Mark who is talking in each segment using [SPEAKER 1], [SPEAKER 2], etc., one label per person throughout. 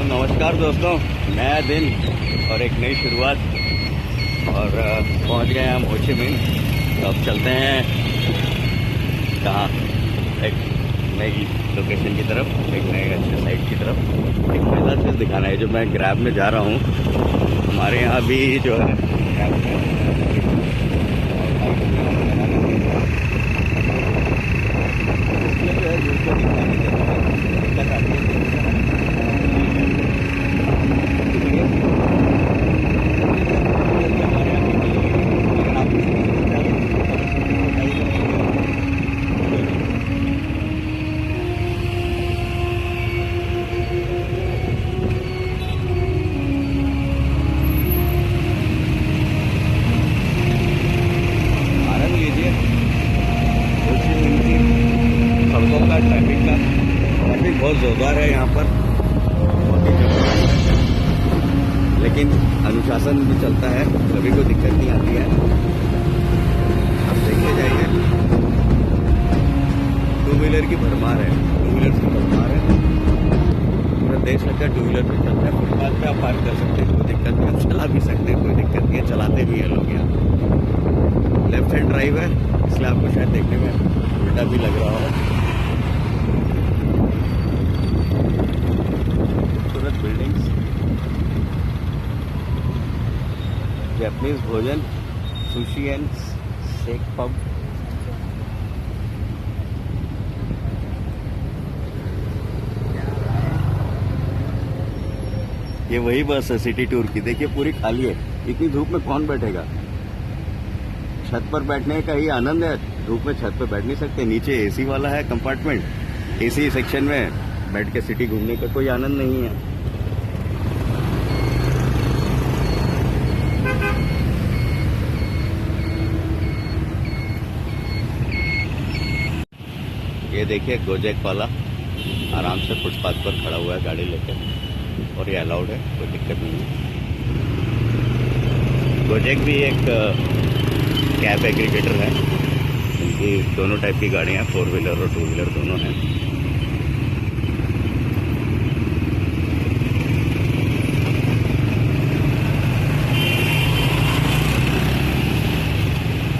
[SPEAKER 1] तो नमस्कार दोस्तों, नया दिन और एक नई शुरुआत। और पहुंच गए हम हो ची मिन्ह। तो अब चलते हैं कहाँ, एक नई लोकेशन की तरफ, एक नए अच्छे साइट की तरफ। एक मज़ेदार चीज़ दिखाना है जो मैं ग्रैब में जा रहा हूँ। हमारे यहाँ भी जो है ग्रैब ट्रैफिक बहुत जोरदार है यहाँ पर, लेकिन अनुशासन भी चलता है, कभी कोई दिक्कत नहीं आती है। आप देखते जाइए, टू व्हीलर की भरमार है, टू व्हीलर की भरमार है। पूरा देश लगता है टू व्हीलर पे चलता है। फुटपाथ पे आप पार्क कर सकते हैं, कोई दिक्कत नहीं, आप चला भी सकते हैं, कोई दिक्कत नहीं है, चलाते भी हैं लोग यहाँ। लेफ्ट हैंड ड्राइव है, इसलिए आपको शायद देखने में उल्टा भी लग रहा हो। बिल्डिंग्स, जापानीज भोजन, सुशी एंड शेक पब। ये वही बस है सिटी टूर की, देखिए पूरी खाली है। इतनी धूप में कौन बैठेगा? छत पर बैठने का ही आनंद है, धूप में छत पर बैठ नहीं सकते। नीचे एसी वाला है कंपार्टमेंट, एसी सेक्शन में बैठ के सिटी घूमने का कोई आनंद नहीं है। ये देखिए गोजेक वाला आराम से फुटपाथ पर खड़ा हुआ है गाड़ी लेकर, और ये अलाउड है, कोई दिक्कत नहीं है। गोजेक भी एक कैब एग्रीगेटर है, इनकी दोनों टाइप की गाड़ियाँ, 4 व्हीलर और 2 व्हीलर दोनों हैं।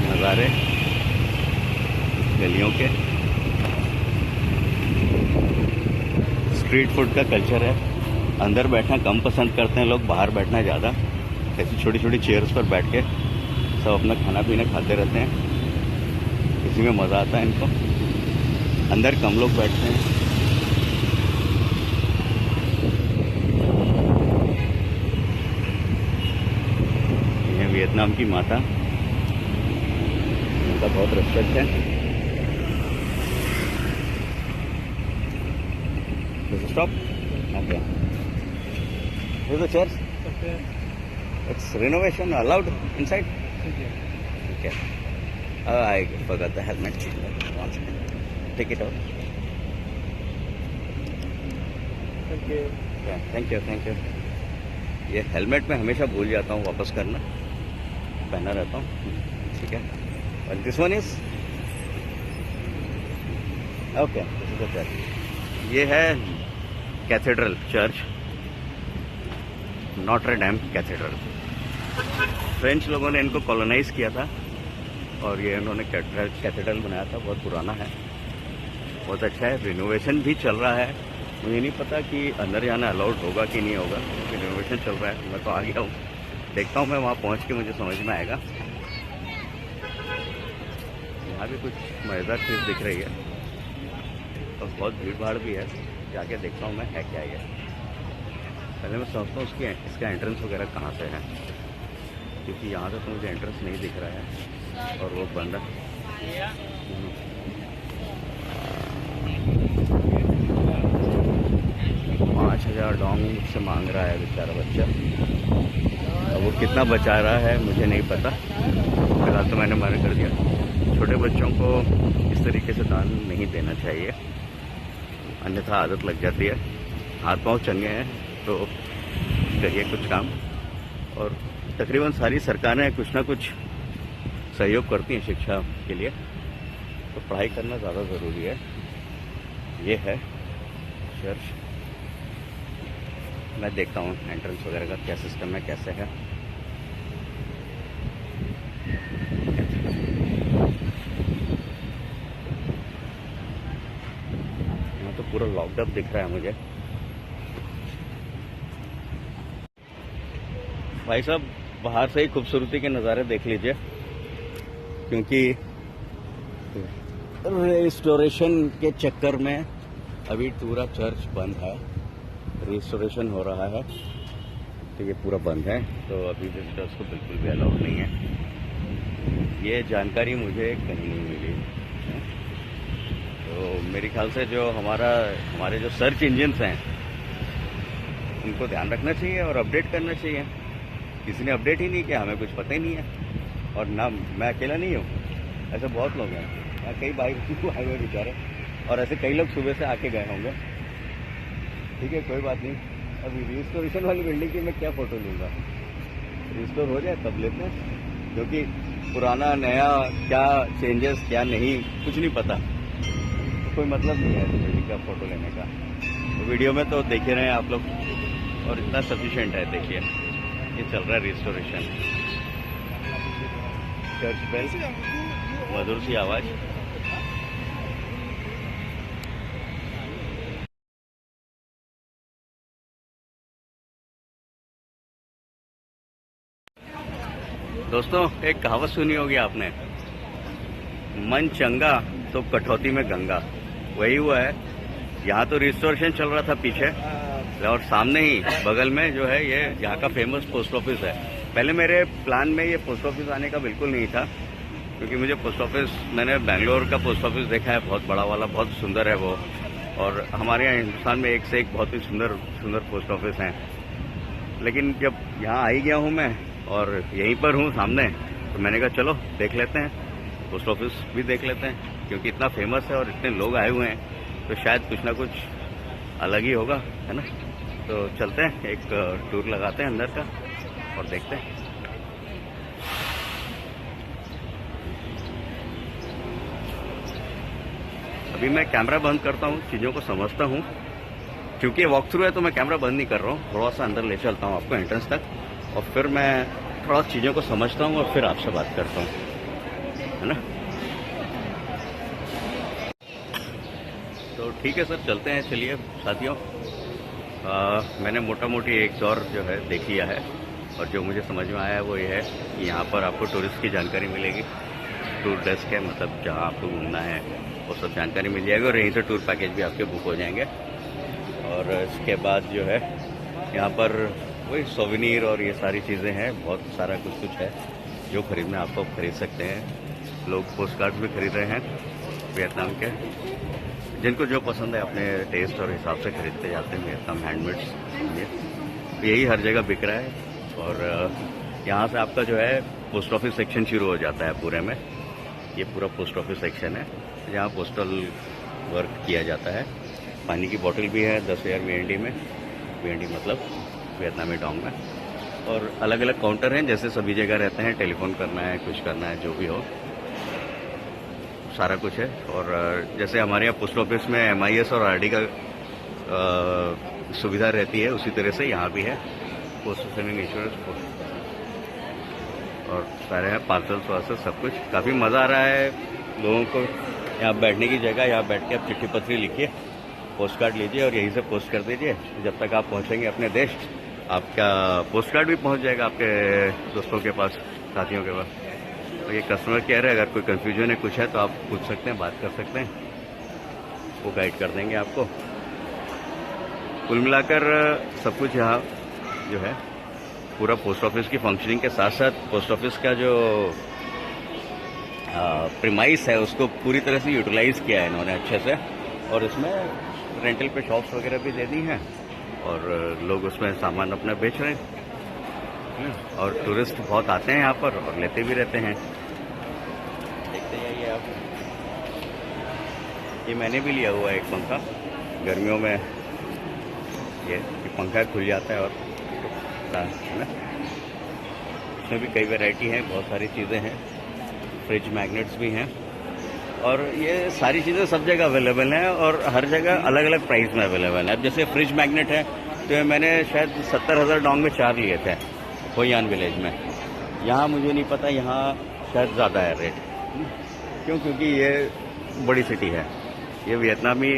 [SPEAKER 1] नज़ारे गलियों के, स्ट्रीट फूड का कल्चर है। अंदर बैठना कम पसंद करते हैं लोग, बाहर बैठना ज़्यादा। ऐसी छोटी छोटी चेयर्स पर बैठ के सब अपना खाना पीना खाते रहते हैं, इसी में मज़ा आता है इनको। अंदर कम लोग बैठते हैं। ये वियतनाम की माता, उनका बहुत रिस्पेक्ट है। Stop. Okay. Here's the chairs.
[SPEAKER 2] Okay.
[SPEAKER 1] It's renovation allowed inside. Okay. I forgot the helmet. One second. Take it out.
[SPEAKER 2] Thank you.
[SPEAKER 1] Yeah, thank you. ये हेलमेट मैं हमेशा भूल जाता हूँ वापस करना, पहना रहता हूँ, ठीक है। और this one is okay, this is the church. ये है cathedral church, Notre dam cathedral. French लोगों ने इनको कॉलोनाइज किया था और ये इन्होंने कैथेड्रल बनाया था। बहुत पुराना है, बहुत अच्छा है। रिनोवेशन भी चल रहा है। मुझे नहीं पता कि अंदर जाना अलाउड होगा कि नहीं होगा, रिनोवेशन चल रहा है। मैं तो आ गया हूँ, देखता हूँ मैं वहाँ पहुँच के मुझे समझ में आएगा। यहाँ भी कुछ मज़ेदार चीज़ दिख रही है और बहुत भीड़ भाड़ भी है। जाके देखता हूँ मैं है क्या ये। पहले मैं समझता हूँ इसका एंट्रेंस वगैरह कहाँ से है, क्योंकि यहाँ से तो मुझे एंट्रेंस नहीं दिख रहा है और वो बंद है। 5,000 डोंग से मांग रहा है बेचारा बच्चा। अब वो कितना बचा रहा है मुझे नहीं पता, फिलहाल तो मैंने मना कर दिया। छोटे बच्चों को इस तरीके से दान नहीं देना चाहिए, अन्यथा आदत लग जाती है। हाथ पांव चंगे हैं तो करिए कुछ काम। और तकरीबन सारी सरकारें कुछ ना कुछ सहयोग करती हैं शिक्षा के लिए, तो पढ़ाई करना ज़्यादा ज़रूरी है। ये है चर्च, मैं देखता हूँ एंट्रेंस वगैरह का क्या सिस्टम है, कैसे है। यहाँ तो पूरा लॉकडाउन दिख रहा है मुझे। भाई साहब, बाहर से ही खूबसूरती के नज़ारे देख लीजिए, क्योंकि रिस्टोरेशन के चक्कर में अभी पूरा चर्च बंद है। रिस्टोरेशन हो रहा है तो ये पूरा बंद है, तो अभी विजिटर्स को बिल्कुल भी अलाउड नहीं है। ये जानकारी मुझे कहीं नहीं मिली। तो मेरे ख्याल से जो हमारे जो सर्च इंजन्स हैं उनको ध्यान रखना चाहिए और अपडेट करना चाहिए। किसी ने अपडेट ही नहीं किया, हमें कुछ पता ही नहीं है। और ना मैं अकेला नहीं हूँ, ऐसे बहुत लोग हैं। यहाँ कई भाई आए हुए बेचारे, और ऐसे कई लोग सुबह से आके गए होंगे। ठीक है, कोई बात नहीं। अभी रिस्टोरेशन वाली बिल्डिंग की मैं क्या फ़ोटो लूँगा, रिस्टोर हो जाए तब लेते हैं, क्योंकि पुराना नया क्या चेंजेस क्या नहीं कुछ नहीं पता, कोई मतलब नहीं है बिल्डिंग का फ़ोटो लेने का। तो वीडियो में तो देख ही रहे हैं आप लोग, और इतना सफिशिएंट है। देखिए ये चल रहा है रिस्टोरेशन। चर्च बेल, मधुर सी आवाज़। दोस्तों, एक कहावत सुनी होगी आपने, मन चंगा तो कटौती में गंगा। वही हुआ है। यहाँ तो रिस्टोरेशन चल रहा था पीछे, और सामने ही बगल में जो है ये यहाँ का फेमस पोस्ट ऑफिस है। पहले मेरे प्लान में ये पोस्ट ऑफिस आने का बिल्कुल नहीं था, क्योंकि मुझे पोस्ट ऑफिस, मैंने बेंगलोर का पोस्ट ऑफिस देखा है, बहुत बड़ा वाला, बहुत सुंदर है वो। और हमारे यहाँ हिंदुस्तान में एक से एक बहुत ही सुंदर सुंदर पोस्ट ऑफिस हैं। लेकिन जब यहाँ आ ही गया हूँ मैं और यहीं पर हूँ सामने, तो मैंने कहा चलो देख लेते हैं, पोस्ट ऑफिस भी देख लेते हैं, क्योंकि इतना फेमस है और इतने लोग आए हुए हैं, तो शायद कुछ ना कुछ अलग ही होगा, है ना। तो चलते हैं, एक टूर लगाते हैं अंदर का और देखते हैं। अभी मैं कैमरा बंद करता हूँ, चीज़ों को समझता हूँ, क्योंकि वॉक थ्रू है तो मैं कैमरा बंद नहीं कर रहा हूँ। थोड़ा सा अंदर ले चलता हूँ आपको एंट्रेंस तक, और फिर मैं थोड़ा चीज़ों को समझता हूँ और फिर आपसे बात करता हूँ, है ना। तो ठीक है सर, चलते हैं। चलिए साथियों, मैंने मोटा मोटी एक दौर जो है देख लिया है, और जो मुझे समझ में आया है वो ये है कि यहाँ पर आपको टूरिस्ट की जानकारी मिलेगी। टूर डेस्क है, मतलब जहाँ आपको घूमना है वो सब जानकारी मिल जाएगी, और यहीं से टूर पैकेज भी आपके बुक हो जाएंगे। और इसके बाद जो है यहाँ पर वही सोवेनिर और ये सारी चीज़ें हैं, बहुत सारा कुछ है जो खरीदना आपको खरीद सकते हैं। लोग पोस्ट कार्ड भी खरीद रहे हैं वियतनाम के, जिनको जो पसंद है अपने टेस्ट और हिसाब से खरीदते जाते हैं। वियतनाम हैंडमेड्स यही हर जगह बिक रहा है। और यहाँ से आपका जो है पोस्ट ऑफिस सेक्शन शुरू हो जाता है पूरे में। ये पूरा पोस्ट ऑफिस सेक्शन है जहाँ पोस्टल वर्क किया जाता है। पानी की बोतल भी है 10,000 VND में, VND मतलब वियतनामी डोंग में। और अलग अलग काउंटर हैं, जैसे सभी जगह रहते हैं, टेलीफोन करना है, कुछ करना है, जो भी हो सारा कुछ है। और जैसे हमारे यहाँ पोस्ट ऑफिस में MIS और RD का सुविधा रहती है, उसी तरह से यहाँ भी है पोस्ट इंश्योरेंस और सारे हैं पार्सल्स वार्सल सब कुछ। काफ़ी मज़ा आ रहा है लोगों को। यहाँ बैठने की जगह, यहाँ बैठ के आप चिट्ठी पत्री लिखिए, पोस्ट कार्ड लीजिए और यहीं से पोस्ट कर दीजिए। जब तक आप पहुँचेंगे अपने देश, आपका पोस्ट कार्ड भी पहुँच जाएगा आपके दोस्तों के पास, साथियों के पास। तो ये कस्टमर केयर है, अगर कोई कन्फ्यूजन है, कुछ है तो आप पूछ सकते हैं, बात कर सकते हैं, वो गाइड कर देंगे आपको। कुल मिलाकर सब कुछ यहाँ जो है पूरा पोस्ट ऑफिस की फंक्शनिंग के साथ साथ पोस्ट ऑफिस का जो प्रीमाइस है उसको पूरी तरह से यूटिलाइज किया है इन्होंने अच्छे से। और इसमें रेंटल पे शॉप्स वगैरह भी दे दी हैं और लोग उसमें सामान अपना बेच रहे हैं। और टूरिस्ट बहुत आते हैं यहाँ पर और लेते भी रहते हैं। देखते जाइए आप। ये मैंने भी लिया हुआ है एक पंखा, गर्मियों में ये पंखा खुल जाता है और है ना। इसमें भी कई वैरायटी हैं, बहुत सारी चीज़ें हैं, फ्रिज मैग्नेट्स भी हैं। और ये सारी चीज़ें सब जगह अवेलेबल हैं और हर जगह अलग अलग प्राइस में अवेलेबल है। अब जैसे फ्रिज मैग्नेट है तो मैंने शायद 70,000 डोंग में 4 लिए थे होयान विलेज में। यहाँ मुझे नहीं पता, यहाँ शायद ज़्यादा है रेट। क्यों? क्योंकि ये बड़ी सिटी है। ये वियतनामी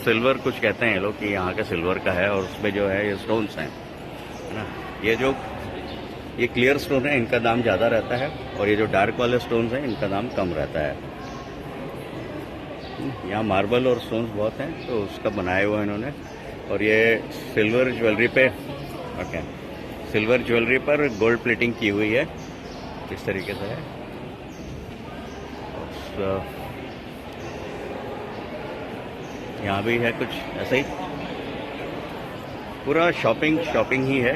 [SPEAKER 1] सिल्वर कुछ कहते हैं ये लोग कि यहाँ का सिल्वर का है, और उसमें जो है ये स्टोन्स हैं, है ना। ये क्लियर स्टोन है, इनका दाम ज़्यादा रहता है, और ये जो डार्क वाले स्टोन्स हैं इनका दाम कम रहता है। यहाँ मार्बल और स्टोन्स बहुत हैं, तो उसका बनाया हुआ है इन्होंने। और ये सिल्वर ज्वेलरी पे, ओके, सिल्वर ज्वेलरी पर गोल्ड प्लेटिंग की हुई है, इस तरीके से है। यहाँ भी है कुछ ऐसा ही, पूरा शॉपिंग ही है।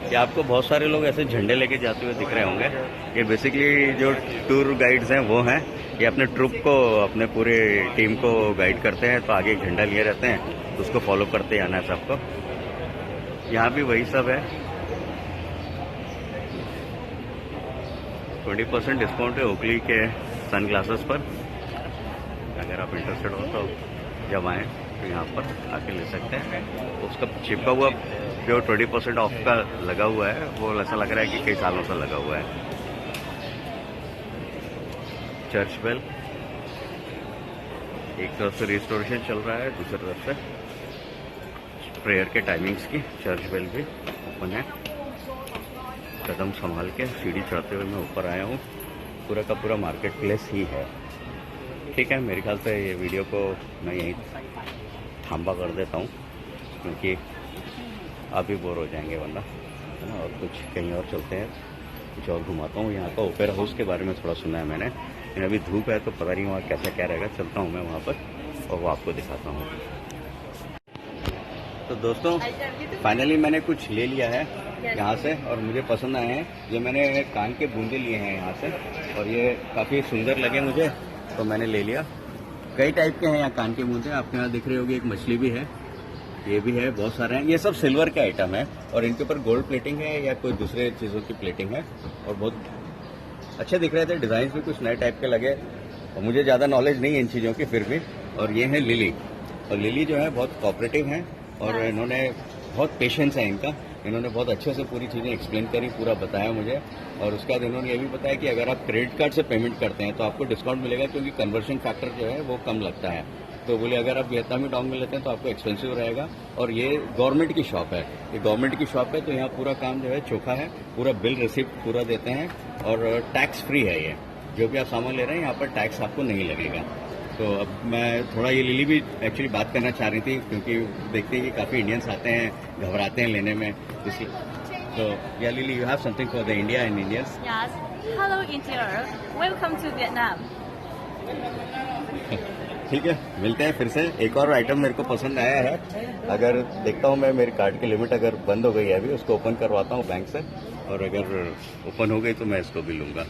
[SPEAKER 1] कि आपको बहुत सारे लोग ऐसे झंडे लेके जाते हुए दिख रहे होंगे। ये बेसिकली जो टूर गाइड्स हैं वो हैं, ये अपने ट्रुप को, अपने पूरे टीम को गाइड करते हैं, तो आगे एक झंडा लिए रहते हैं, तो उसको फॉलो करते आना है सबको। यहाँ भी वही सब है। 20% डिस्काउंट है ओकली के सन ग्लासेस पर। अगर आप इंटरेस्टेड हो तो जब आएँ तो यहाँ पर आके ले सकते हैं। उसका चिपका हुआ जो 20% ऑफ का लगा हुआ है, वो ऐसा लग रहा है कि कई सालों से लगा हुआ है। चर्च बेल, एक तरफ से रिस्टोरेशन चल रहा है, दूसरी तरफ से प्रेयर के टाइमिंग्स की। चर्च बेल भी ओपन है। कदम संभाल के सीढ़ी चढ़ते हुए मैं ऊपर आया हूँ। पूरा का पूरा मार्केट प्लेस ही है। ठीक है, मेरे ख्याल से ये वीडियो को मैं यहीं थांबा कर देता हूँ, क्योंकि आप भी बोर हो जाएंगे वरना, है ना। और कुछ कहीं और चलते हैं, कुछ और घुमाता हूँ। यहाँ का ओपेरा हाउस के बारे में थोड़ा सुना है मैंने, लेकिन अभी धूप है तो पता नहीं वहाँ कैसा क्या रहेगा। चलता हूँ मैं वहाँ पर और वो आपको दिखाता हूँ। तो दोस्तों, फाइनली मैंने कुछ ले लिया है यहाँ से, और मुझे पसंद आए हैं। जो मैंने कान के बूंदे लिए हैं यहाँ से, और ये काफ़ी सुंदर लगे मुझे, तो मैंने ले लिया। कई टाइप के हैं यहाँ कान के बूंदे, आपके यहाँ दिख रहे होगी। एक मछली भी है, ये भी है, बहुत सारे हैं। ये सब सिल्वर के आइटम है, और इनके ऊपर गोल्ड प्लेटिंग है या कोई दूसरे चीज़ों की प्लेटिंग है, और बहुत अच्छे दिख रहे थे। डिज़ाइन भी कुछ नए टाइप के लगे, और मुझे ज़्यादा नॉलेज नहीं है इन चीज़ों की फिर भी। और ये है लिली, और लिली जो है बहुत कोऑपरेटिव है, और इन्होंने बहुत पेशेंस है इनका। इन्होंने बहुत अच्छे से पूरी चीज़ें एक्सप्लेन करी, पूरा बताया मुझे। और उसके बाद इन्होंने ये भी बताया कि अगर आप क्रेडिट कार्ड से पेमेंट करते हैं तो आपको डिस्काउंट मिलेगा, क्योंकि कन्वर्शन फैक्टर जो है वो कम लगता है। तो बोले अगर आप वियतनामी डोंग में लेते हैं तो आपको एक्सपेंसिव रहेगा। और ये गवर्नमेंट की शॉप है, ये गवर्नमेंट की शॉप है, तो यहाँ पूरा काम जो है चोखा है। पूरा बिल रिसिप्ट पूरा देते हैं, और टैक्स फ्री है। ये जो भी आप सामान ले रहे हैं यहाँ पर टैक्स आपको नहीं लगेगा। तो अब मैं थोड़ा, ये लिली भी एक्चुअली बात करना चाह रही थी, क्योंकि देखते हैं कि काफ़ी इंडियंस आते हैं, घबराते हैं लेने में, इसलिए। तो या lily, you have something for the India and Indians?
[SPEAKER 3] Yes. Hello India. Welcome to Vietnam.
[SPEAKER 1] ठीक है, मिलते हैं फिर से। एक और आइटम मेरे को पसंद आया है, अगर देखता हूँ मैं, मेरी कार्ड की लिमिट अगर बंद हो गई है अभी, उसको ओपन करवाता हूँ बैंक से, और अगर ओपन हो गई तो मैं इसको भी लूँगा।